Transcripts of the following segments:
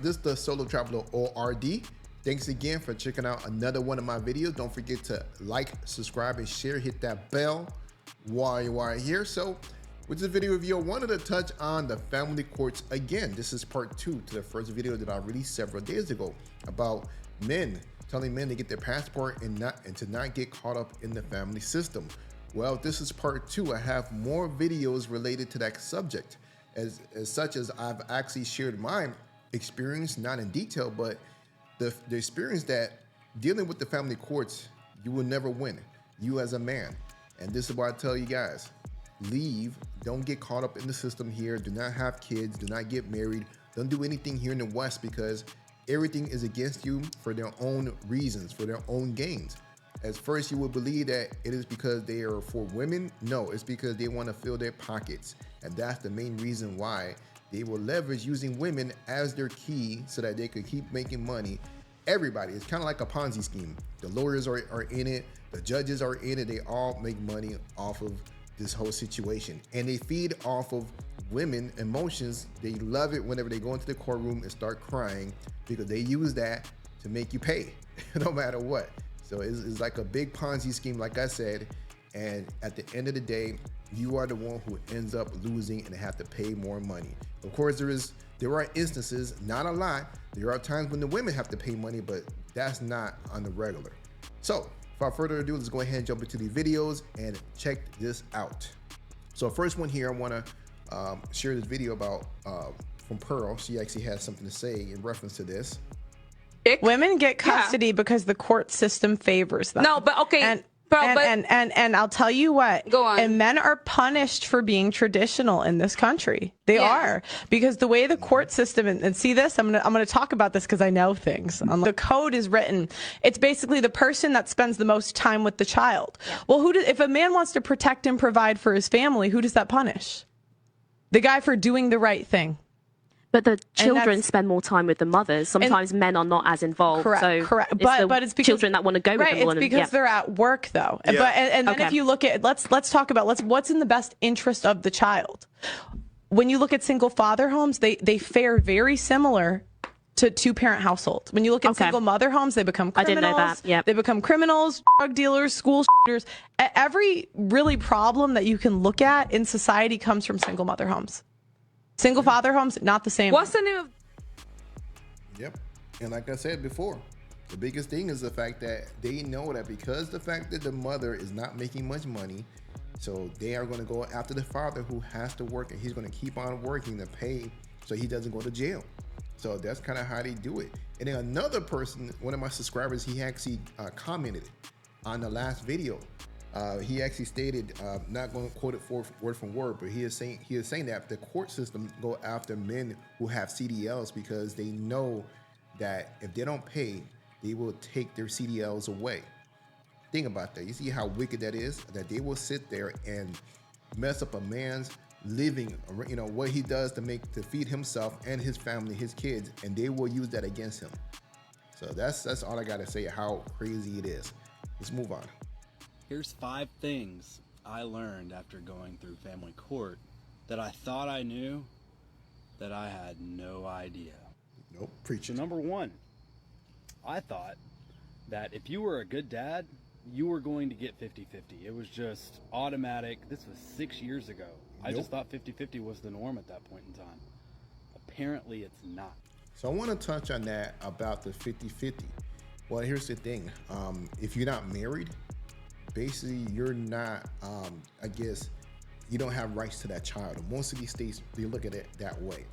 this is the Solo Traveler ORD. Thanks again for checking out another one of my videos. Don't forget to like, subscribe, and share. Hit that bell while you are here. So with this video review, I wanted to touch on the family courts again. This is part 2 to the first video that I released several days ago about men telling men to get their passport and to not get caught up in the family system. Well, this is part 2. I have more videos related to that subject. As such as I've actually shared my experience, not in detail, but the experience that dealing with the family courts, you will never win, you as a man. And this is why I tell you guys, leave, don't get caught up in the system here, do not have kids, do not get married, don't do anything here in the West, because everything is against you for their own reasons, for their own gains. At first, you would believe that it is because they are for women. No, it's because they want to fill their pockets. And that's the main reason why they will leverage using women as their key so that they could keep making money. Everybody, it's kind of like a Ponzi scheme. The lawyers are in it, the judges are in it, they all make money off of this whole situation. And they feed off of women emotions. They love it whenever they go into the courtroom and start crying because they use that to make you pay no matter what. So it's like a big Ponzi scheme, like I said, and at the end of the day, you are the one who ends up losing and have to pay more money. Of course, there are instances, not a lot, there are times when the women have to pay money, but that's not on the regular. So without further ado, let's go ahead and jump into the videos and check this out. So first one here, I want to share this video about from Pearl. She actually has something to say in reference to this. Women get custody because the court system favors them. No, but okay. And I'll tell you what. Go on. And men are punished for being traditional in this country. They are, because the way the court system and see this, I'm gonna talk about this because I know things. The code is written. It's basically the person that spends the most time with the child. Yeah. Well, if a man wants to protect and provide for his family, who does that punish? The guy for doing the right thing. But the children spend more time with the mothers. Sometimes men are not as involved. Correct. But it's because children that want to go with them. It's because they're at work, though. Yeah. And then if you look at, let's talk about what's in the best interest of the child. When you look at single father homes, they fare very similar to two-parent households. When you look at single mother homes, they become criminals. I didn't know that. Yep. They become criminals, drug dealers, school shooters. Every really problem that you can look at in society comes from single mother homes. Single father homes, not the same. What's the new? Yep. And like I said before, the biggest thing is the fact that they know that because the fact that the mother is not making much money, so they are going to go after the father who has to work, and he's going to keep on working to pay so he doesn't go to jail. So that's kind of how they do it. And then another person, one of my subscribers, he actually commented on the last video. He actually stated, not going to quote it word for word, but he is saying that the court system go after men who have CDLs because they know that if they don't pay, they will take their CDLs away. Think about that. You see how wicked that is? That they will sit there and mess up a man's living, you know, what he does to feed himself and his family, his kids, and they will use that against him. So that's all I got to say, how crazy it is. Let's move on. Here's 5 things I learned after going through family court that I thought I knew that I had no idea. Nope, preach it. So number 1, I thought that if you were a good dad, you were going to get 50-50. It was just automatic. This was 6 years ago. I just thought 50-50 was the norm at that point in time. Apparently it's not. So I want to touch on that about the 50-50. Well, here's the thing. If you're not married, basically you're not, I guess, you don't have rights to that child. And most of these states, they look at it that way.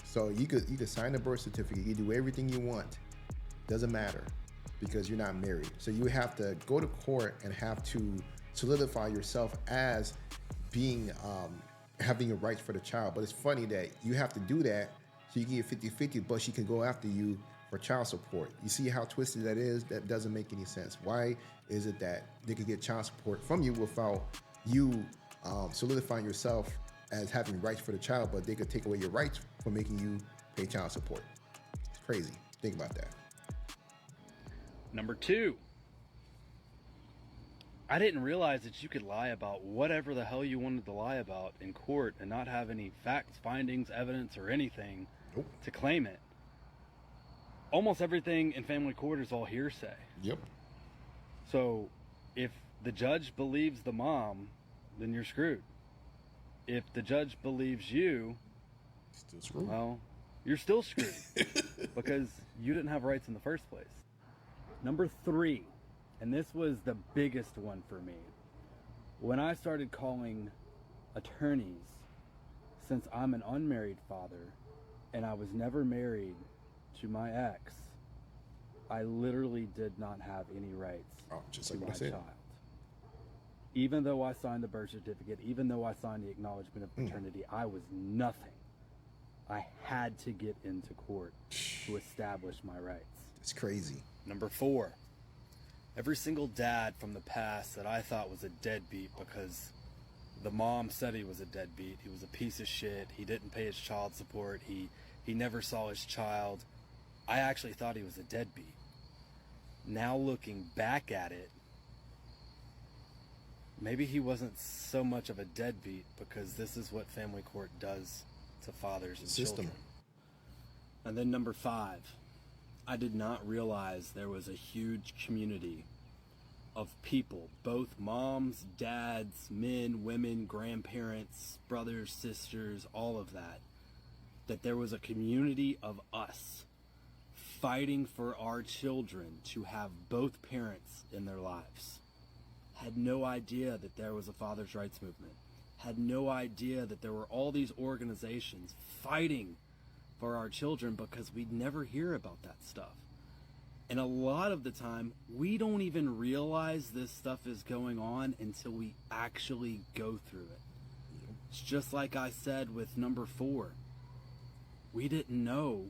So you could sign a birth certificate, you do everything you want. Doesn't matter because you're not married. So you have to go to court and have to solidify yourself as being, having your rights for the child. But it's funny that you have to do that so you can get 50-50, but she can go after you for child support. You see how twisted that is? That doesn't make any sense. Why is it that they could get child support from you without you solidifying yourself as having rights for the child, but they could take away your rights for making you pay child support? It's crazy. Think about that. Number 2, I didn't realize that you could lie about whatever the hell you wanted to lie about in court and not have any facts, findings, evidence, or anything to claim it. almost everything in family court is all hearsay. Yep. So if the judge believes the mom, then you're screwed. If the judge believes you, still screwed. Well, you're still screwed because you didn't have rights in the first place. Number 3, and this was the biggest one for me. When I started calling attorneys, since I'm an unmarried father and I was never married to my ex, I literally did not have any rights just to like my what I said. child. Even though I signed the birth certificate, even though I signed the acknowledgement of paternity, I was nothing. I had to get into court to establish my rights. It's crazy. Number 4, every single dad from the past that I thought was a deadbeat because the mom said he was a deadbeat, he was a piece of shit, he didn't pay his child support, he never saw his child, I actually thought he was a deadbeat. Now looking back at it, maybe he wasn't so much of a deadbeat because this is what family court does to fathers and children. And then number 5, I did not realize there was a huge community of people, both moms, dads, men, women, grandparents, brothers, sisters, all of that, that there was a community of us fighting for our children to have both parents in their lives. Had no idea that there was a father's rights movement. Had no idea that there were all these organizations fighting for our children because we'd never hear about that stuff. And a lot of the time, we don't even realize this stuff is going on until we actually go through it. It's just like I said with number 4. We didn't know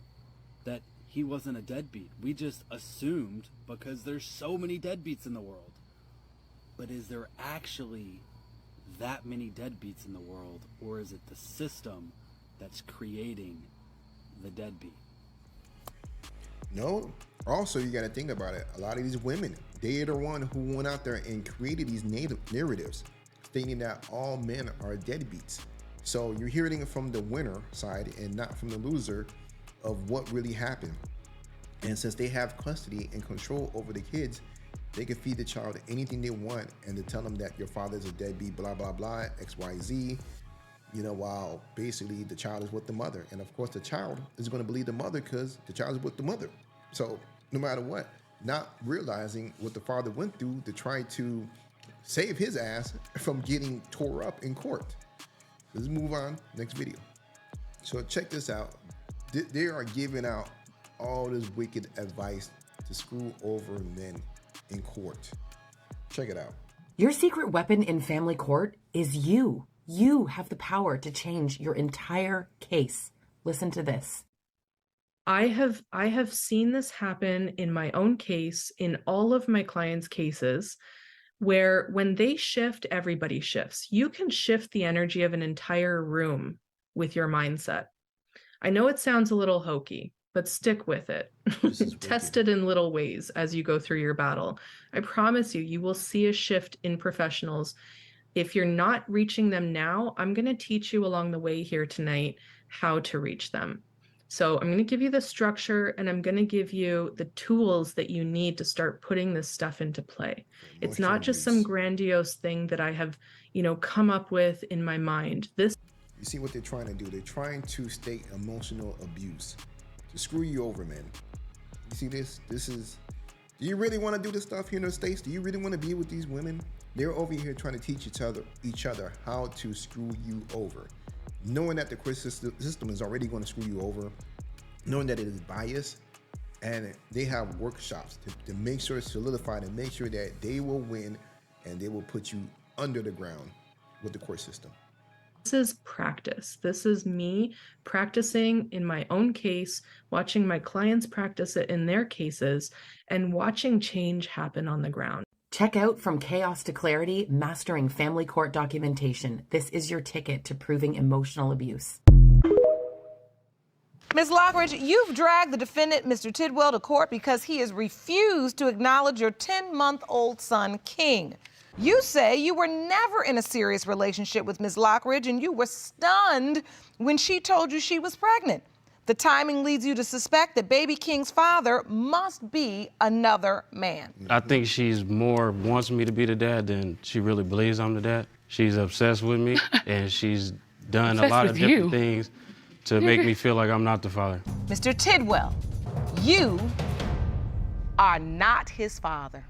that he wasn't a deadbeat. We just assumed because there's so many deadbeats in the world. But is there actually that many deadbeats in the world, or is it the system that's creating the deadbeat? No. Also, you got to think about it. A lot of these women, they are the one who went out there and created these narratives stating that all men are deadbeats. So you're hearing it from the winner side and not from the loser of what really happened. And since they have custody and control over the kids, they can feed the child anything they want and to tell them that your father's a deadbeat, blah, blah, blah, XYZ, while basically the child is with the mother. And of course, the child is going to believe the mother because the child is with the mother. So no matter what, not realizing what the father went through to try to save his ass from getting tore up in court. Let's move on, next video. So check this out. They are giving out all this wicked advice to screw over men in court. Check it out. Your secret weapon in family court is you. You have the power to change your entire case. Listen to this. I have seen this happen in my own case, in all of my clients' cases, where when they shift, everybody shifts. You can shift the energy of an entire room with your mindset. I know it sounds a little hokey, but stick with it. Test it in little ways as you go through your battle. I promise you, you will see a shift in professionals. If you're not reaching them now, I'm going to teach you along the way here tonight how to reach them. So I'm going to give you the structure and I'm going to give you the tools that you need to start putting this stuff into play. It's not just some grandiose thing that I have, come up with in my mind. You see what they're trying to do? They're trying to state emotional abuse to screw you over, man. You see this? Do you really want to do this stuff here in the States? Do you really want to be with these women? They're over here trying to teach each other how to screw you over. Knowing that the court system is already going to screw you over, knowing that it is biased, and they have workshops to make sure it's solidified and make sure that they will win and they will put you under the ground with the court system. This is practice. This is me practicing in my own case, watching my clients practice it in their cases, and watching change happen on the ground. Check out From Chaos to Clarity, Mastering Family Court Documentation. This is your ticket to proving emotional abuse. Ms. Lockridge, you've dragged the defendant, Mr. Tidwell, to court because he has refused to acknowledge your 10-month-old son, King. You say you were never in a serious relationship with Ms. Lockridge and you were stunned when she told you she was pregnant. The timing leads you to suspect that baby King's father must be another man. I think she's more wants me to be the dad than she really believes I'm the dad. She's obsessed with me, and she's done a lot of different things to make me feel like I'm not the father. Mr. Tidwell, you are not his father.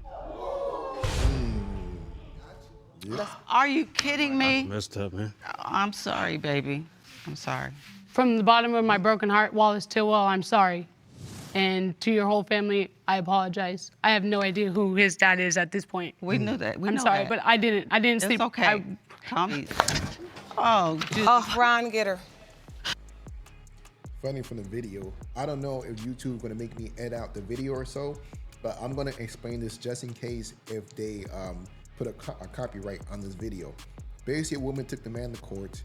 Are you kidding me? Messed up, man. I'm sorry, baby. I'm sorry. From the bottom of my broken heart, Wallace Tidwell, I'm sorry. And to your whole family, I apologize. I have no idea who his dad is at this point. We knew that. I'm sorry, but I didn't sleep. It's okay. Calm. Oh, Oh, Ron, get her. Funny from the video. I don't know if YouTube is gonna make me edit out the video or so, but I'm gonna explain this just in case if they put a copyright on this video. Basically, a woman took the man to court,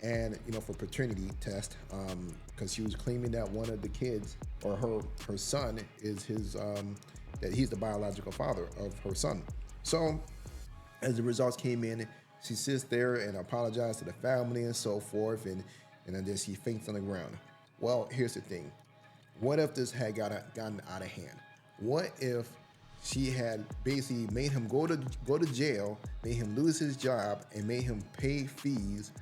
and for paternity test, because she was claiming that one of the kids or her son is his that he's the biological father of her son. So as the results came in, she sits there and apologized to the family and so forth, and then she faints on the ground. Well, here's the thing. What if this had gotten out of hand? What if she had basically made him go to jail, made him lose his job, and made him pay fees?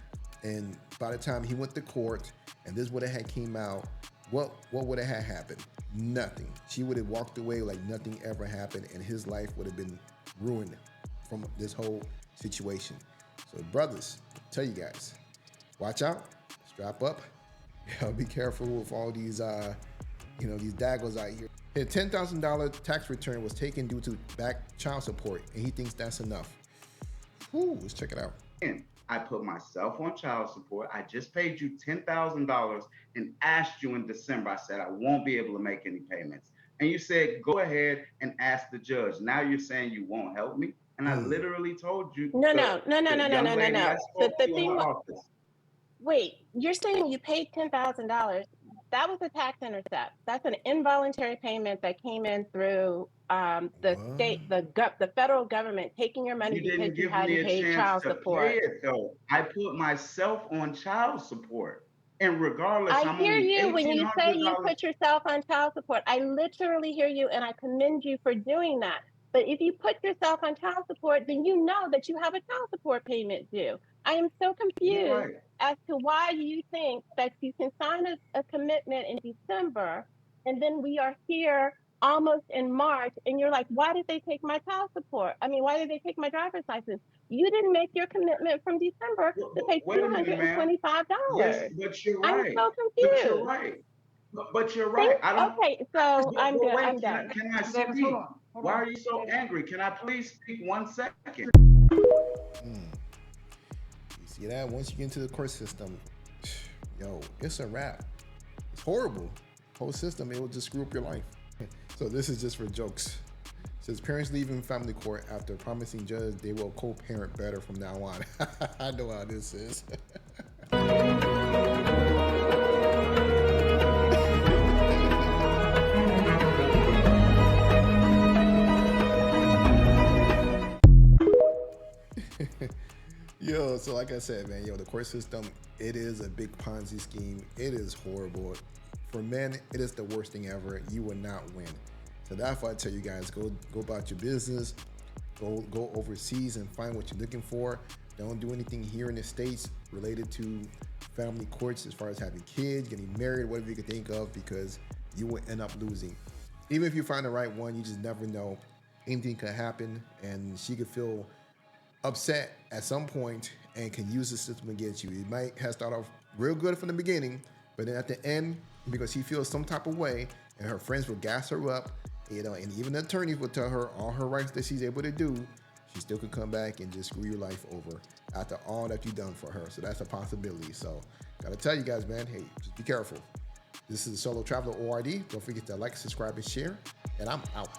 And by the time he went to court and this would have had came out, what would have happened? Nothing. She would have walked away like nothing ever happened, and his life would have been ruined from this whole situation. So brothers, I tell you guys, watch out, strap up. Be careful with all these these daggers out here. A $10,000 tax return was taken due to back child support, and he thinks that's enough. Ooh, let's check it out. I put myself on child support. I just paid you $10,000 and asked you in December. I said I won't be able to make any payments. And you said, go ahead and ask the judge. Now you're saying you won't help me? And I literally told you. No. The thing was, wait, you're saying you paid $10,000. That was a tax intercept. That's an involuntary payment that came in through the federal government taking your money because you hadn't paid child support. I put myself on child support, and regardless, I hear you when you say you put yourself on child support. I literally hear you, and I commend you for doing that. But if you put yourself on child support, then you know that you have a child support payment due. I am so confused as to why you think that you can sign a commitment in December, and then we are here almost in March, and you're like, why did they take my child support? I mean, why did they take my driver's license? You didn't make your commitment from December to pay $225. Yes, but you're right. I'm so confused. But you're right. But you're right. Okay, so I'm good. I'm done. Can I speak? Why are you so angry? Can I please speak 1 second? You see that? Once you get into the court system, yo, it's a wrap. It's horrible. Whole system, it will just screw up your life. So this is just for jokes. It says parents leaving family court after promising judge they will co-parent better from now on. I know how this is. Yo, so like I said, man, the court system, it is a big Ponzi scheme. It is horrible. For men, it is the worst thing ever. You will not win. So that's why I tell you guys, go about your business, go overseas and find what you're looking for. Don't do anything here in the States related to family courts as far as having kids, getting married, whatever you can think of, because you will end up losing. Even if you find the right one, you just never know. Anything could happen, and she could feel upset at some point and can use the system against you. It might have started off real good from the beginning, but then at the end, because she feels some type of way, and her friends will gas her up, and even the attorneys will tell her all her rights that she's able to do, she still could come back and just screw your life over after all that you've done for her. So that's a possibility. So gotta tell you guys, man, hey, just be careful. This is Solo Traveler ORD. Don't forget to like, subscribe, and share, and I'm out.